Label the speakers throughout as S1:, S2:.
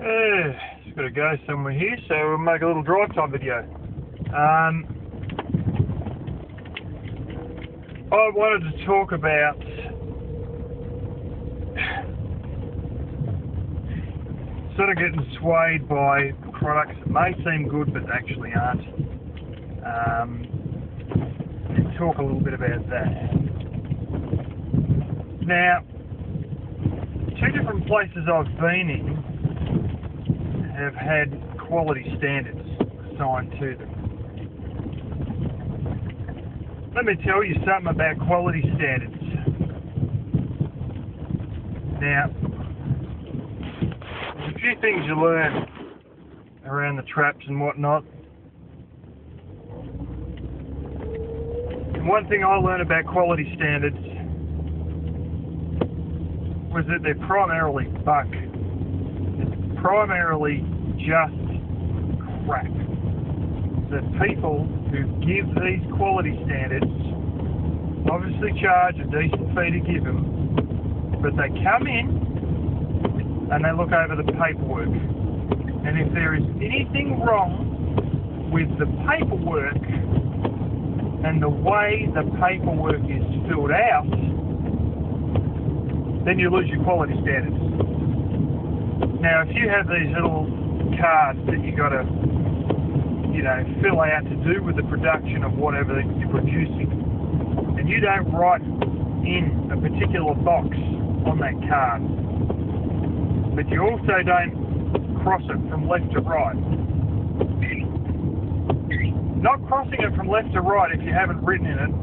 S1: Just got to go somewhere here, so we'll make a little drive time video. I wanted to talk about sort of getting swayed by products that may seem good but actually aren't. And talk a little bit about that. Now, two different places I've been in have had quality standards assigned to them. Let me tell you something about quality standards. Now, there's a few things you learn around the traps and whatnot. And one thing I learned about quality standards was that they're primarily bunk. It's primarily just crap. The people who give these quality standards obviously charge a decent fee to give them, but they come in and they look over the paperwork. And if there is anything wrong with the paperwork and the way the paperwork is filled out, then you lose your quality standards. Now, if you have these little cards that you got to, fill out to do with the production of whatever you're producing, and you don't write in a particular box on that card, but you also don't cross it from left to right. Not crossing it from left to right if you haven't written in it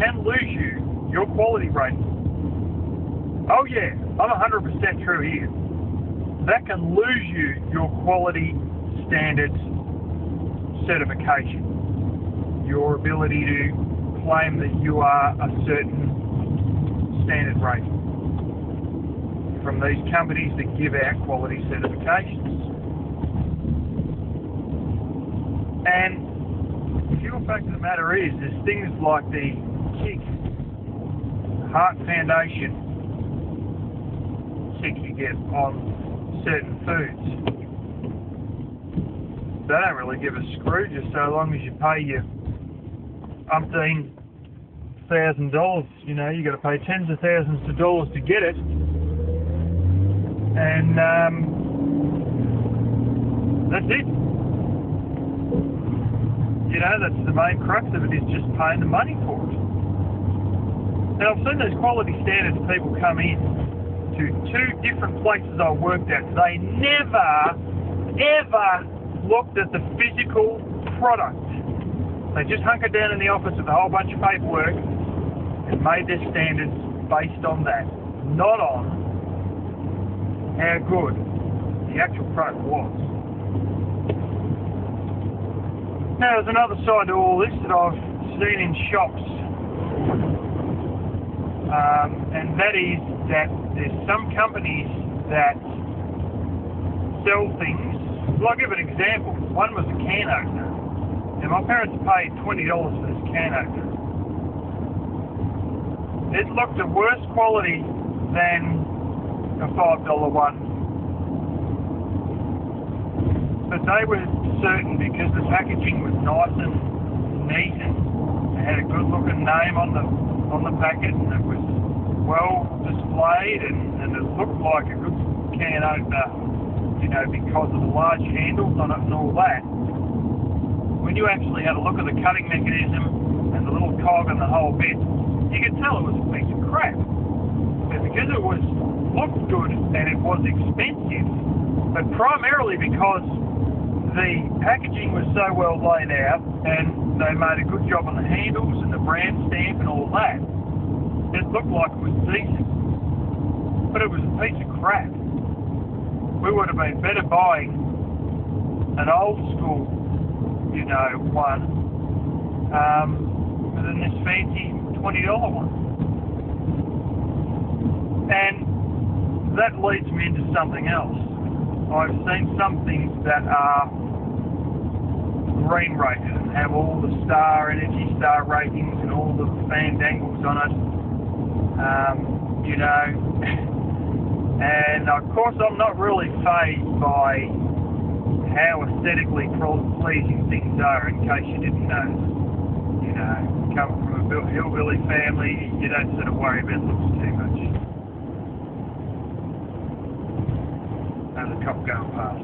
S1: can lose you your quality rating. Oh yeah, I'm 100% true here. That can lose you your quality standards certification. Your ability to claim that you are a certain standard rating from these companies that give out quality certifications. And the pure fact of the matter is, there's things like the kick, heart foundation kick you get on certain foods. They don't really give a screw just so long as you pay your $1,000. You got to pay tens of thousands of dollars to get it. And that's it. That's the main crux of it, is just paying the money for it. Now, I've seen those quality standards people come in to two different places I worked at. They never, ever looked at the physical product. They just hunkered down in the office with a whole bunch of paperwork and made their standards based on that, not on how good the actual product was. Now, there's another side to all this that I've seen in shops, and that is that there's some companies that sell things. Well, I'll give an example. One was a can opener. And my parents paid $20 for this can opener. It looked a worse quality than a $5 one. But they were certain, because the packaging was nice and neat and it had a good looking name on the packet, and it was well displayed, and it looked like a good can opener, because of the large handles on it and all that. When you actually had a look at the cutting mechanism and the little cog and the whole bit, you could tell it was a piece of crap. But because it looked good and it was expensive, but primarily because the packaging was so well laid out and they made a good job on the handles and the brand stamp and all that, it looked like it was decent. But it was a piece of crap. We would have been better buying an old school, one, than this fancy $20 one. And that leads me into something else. I've seen some things that are green rated and have all the Energy Star ratings and all the fandangles on it. And of course I'm not really fazed by how aesthetically pleasing things are, in case you didn't know. You know, come from a hillbilly family, you don't sort of worry about looks too much. There's a cop going past.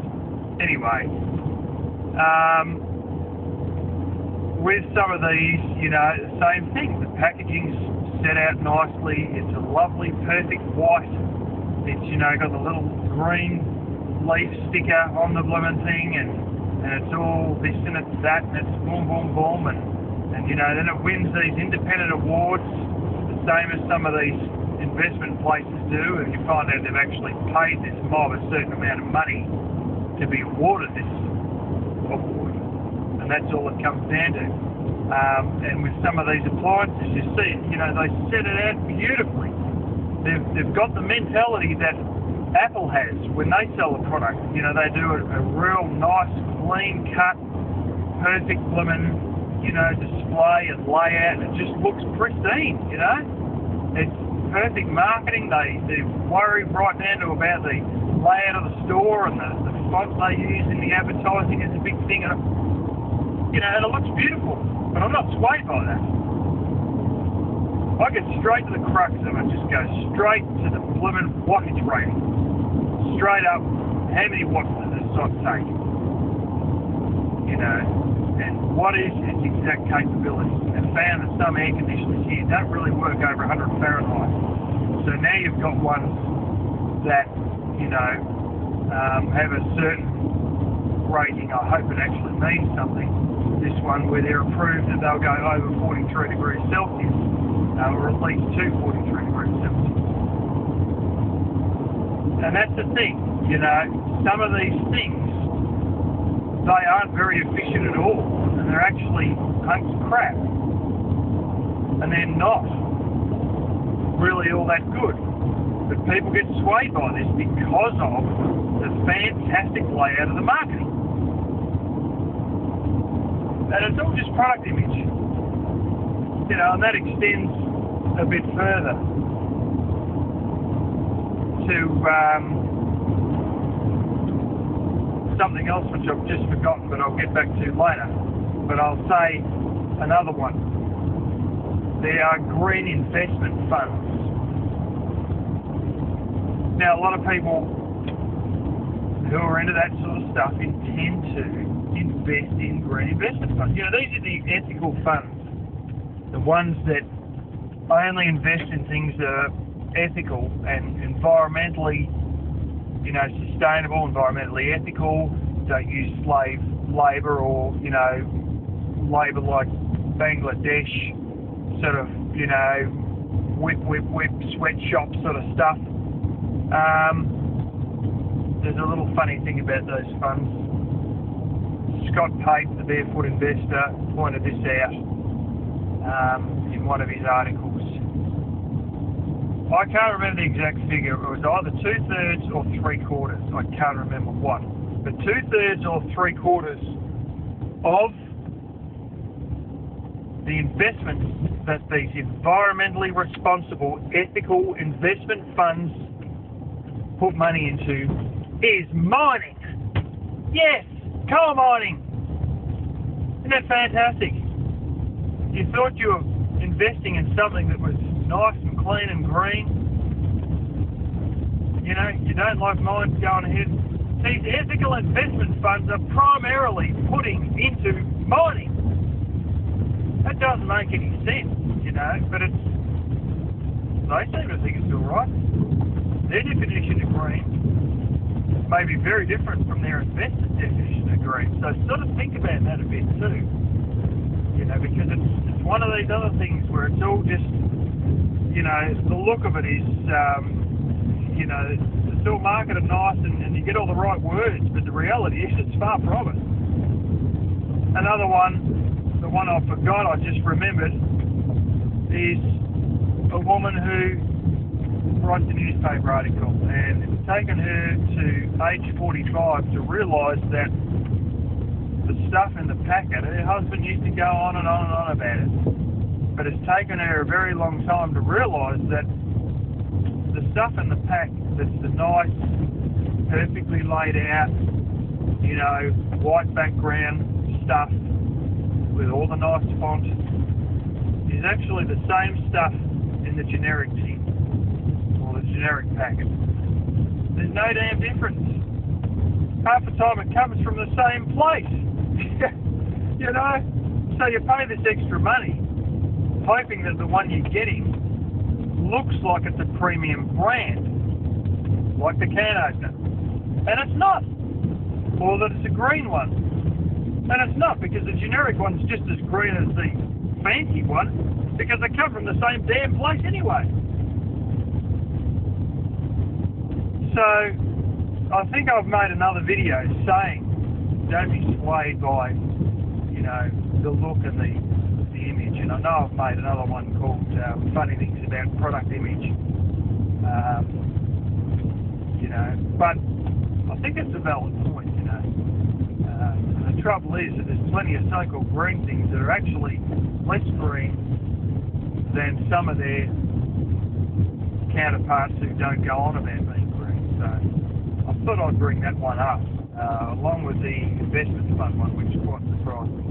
S1: Anyway, with some of these, you know, the same thing. The packaging's set out nicely. It's a lovely, perfect white. It's, you know, got the little green leaf sticker on the blooming thing, and it's all this and it's that, and it's boom, boom, boom, and you know, then it wins these independent awards, the same as some of these investment places do, and you find out they've actually paid this mob a certain amount of money to be awarded this award, and that's all it comes down to. And with some of these appliances, you see, you know, they set it out beautifully. They've got the mentality that Apple has when they sell a product. You know, they do a real nice, clean cut, perfect blooming, you know, display and layout, and it just looks pristine, you know. It's perfect marketing. They worry right down to about the layout of the store, and the font they use in the advertising is a big thing. And, you know, and it looks beautiful, but I'm not swayed by that. I get straight to the crux of it, just go straight to the blooming wattage rating. Straight up, how many watts does this site take? You know, and what is its exact capability? And found that some air conditioners here don't really work over 100 Fahrenheit. So now you've got ones that, you know, have a certain rating. I hope it actually means something. This one where they're approved that they'll go over 43 degrees Celsius. Or at least to 43 degrees Celsius. And that's the thing, you know, some of these things, they aren't very efficient at all, and they're actually hunks of crap. And they're not really all that good. But people get swayed by this because of the fantastic layout of the marketing. And it's all just product image. You know, and that extends a bit further to something else which I've just forgotten, but I'll get back to later. But I'll say another one. There are green investment funds. Now, a lot of people who are into that sort of stuff intend to invest in green investment funds. You know, these are the ethical funds. The ones that only invest in things that are ethical and environmentally, you know, sustainable, environmentally ethical, don't use slave labour or, you know, labour like Bangladesh, sort of, you know, whip, sweatshop sort of stuff. There's a little funny thing about those funds. Scott Pape, the Barefoot Investor, pointed this out in one of his articles. I can't remember the exact figure. It was either 2/3 or 3/4. I can't remember what. But 2/3 or 3/4 of the investments that these environmentally responsible, ethical investment funds put money into is mining. Yes, coal mining. Isn't that fantastic? You thought you were investing in something that was nice and clean and green. You know, you don't like mines going ahead. These ethical investment funds are primarily putting into mining. That doesn't make any sense, you know, but they seem to think it's all right. Their definition of green may be very different from their investors' definition of green. So sort of think about that a bit too. You know, because it's one of these other things where it's all just, you know, the look of it is, you know, it's all marketed nice and you get all the right words, but the reality is it's far from it. Another one, the one I forgot, I just remembered, is a woman who writes a newspaper article, and it's taken her to age 45 to realise that the stuff in the packet, her husband used to go on and on and on about it, but it's taken her a very long time to realise that the stuff in the pack that's the nice, perfectly laid out, you know, white background stuff with all the nice font, is actually the same stuff in the generic tin, or the generic packet. There's no damn difference. Half the time it comes from the same place. You know? So you pay this extra money, hoping that the one you're getting looks like it's a premium brand, like the can opener. And it's not. Or that it's a green one. And it's not, because the generic one's just as green as the fancy one, because they come from the same damn place anyway. So, I think I've made another video saying, don't be swayed by, you know, the look and the image. And I know I've made another one called Funny Things About Product Image. You know, but I think it's a valid point, you know. The trouble is that there's plenty of so-called green things that are actually less green than some of their counterparts who don't go on about being green. So I thought I'd bring that one up, along with the investment fund one, which quite surprised me.